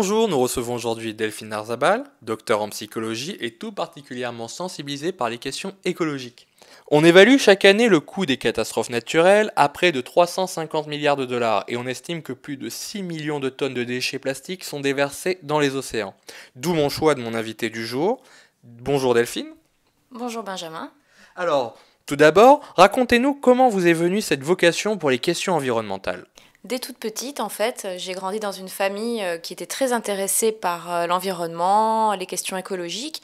Bonjour, nous recevons aujourd'hui Delphine Arzabal, docteur en psychologie et tout particulièrement sensibilisée par les questions écologiques. On évalue chaque année le coût des catastrophes naturelles à près de 350 milliards de dollars et on estime que plus de 6 millions de tonnes de déchets plastiques sont déversés dans les océans. D'où mon choix de mon invité du jour. Bonjour Delphine. Bonjour Benjamin. Alors, tout d'abord, racontez-nous comment vous est venue cette vocation pour les questions environnementales. Dès toute petite, en fait, j'ai grandi dans une famille qui était très intéressée par l'environnement, les questions écologiques.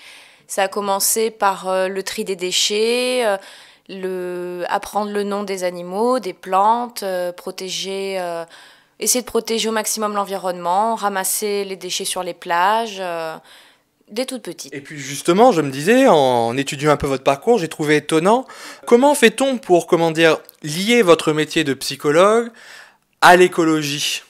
Ça a commencé par le tri des déchets, apprendre le nom des animaux, des plantes, essayer de protéger au maximum l'environnement, ramasser les déchets sur les plages, dès toute petite. Et puis justement, je me disais, en étudiant un peu votre parcours, j'ai trouvé étonnant, comment fait-on pour, lier votre métier de psychologue à l'écologie?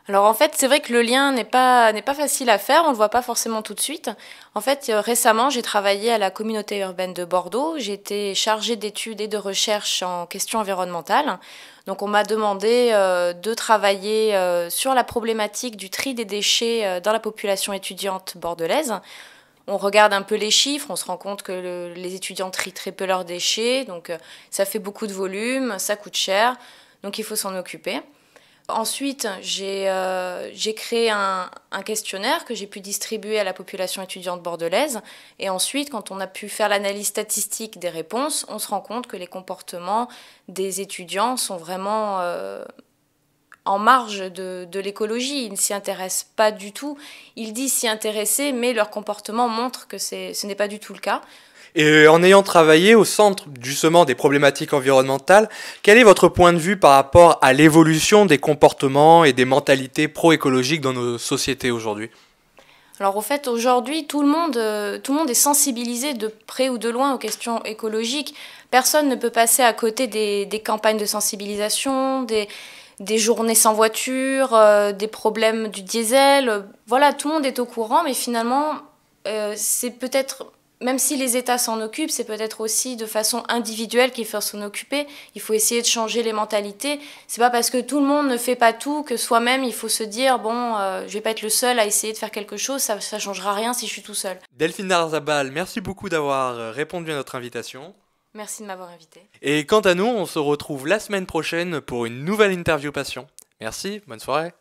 Alors en fait, c'est vrai que le lien n'est pas facile à faire, on ne le voit pas forcément tout de suite. En fait, récemment, j'ai travaillé à la communauté urbaine de Bordeaux. J'ai été chargée d'études et de recherche en questions environnementales. Donc on m'a demandé de travailler sur la problématique du tri des déchets dans la population étudiante bordelaise. On regarde un peu les chiffres, on se rend compte que les étudiants trient très peu leurs déchets, donc ça fait beaucoup de volume, ça coûte cher, donc il faut s'en occuper. Ensuite, j'ai créé un questionnaire que j'ai pu distribuer à la population étudiante bordelaise. Et ensuite, quand on a pu faire l'analyse statistique des réponses, on se rend compte que les comportements des étudiants sont vraiment en marge de l'écologie. Ils ne s'y intéressent pas du tout. Ils disent s'y intéresser, mais leur comportement montre que ce n'est pas du tout le cas. Et en ayant travaillé au centre justement des problématiques environnementales, quel est votre point de vue par rapport à l'évolution des comportements et des mentalités pro-écologiques dans nos sociétés aujourd'hui ? Alors au fait, aujourd'hui, tout le monde est sensibilisé de près ou de loin aux questions écologiques. Personne ne peut passer à côté des campagnes de sensibilisation, des journées sans voiture, des problèmes du diesel. Voilà, tout le monde est au courant, mais finalement, c'est peut-être... Même si les États s'en occupent, c'est peut-être aussi de façon individuelle qu'il faut s'en occuper. Il faut essayer de changer les mentalités. C'est pas parce que tout le monde ne fait pas tout que soi-même il faut se dire bon, je vais pas être le seul à essayer de faire quelque chose. Ça changera rien si je suis tout seul. Delphine Arzabal, merci beaucoup d'avoir répondu à notre invitation. Merci de m'avoir invité. Et quant à nous, on se retrouve la semaine prochaine pour une nouvelle interview passion. Merci, bonne soirée.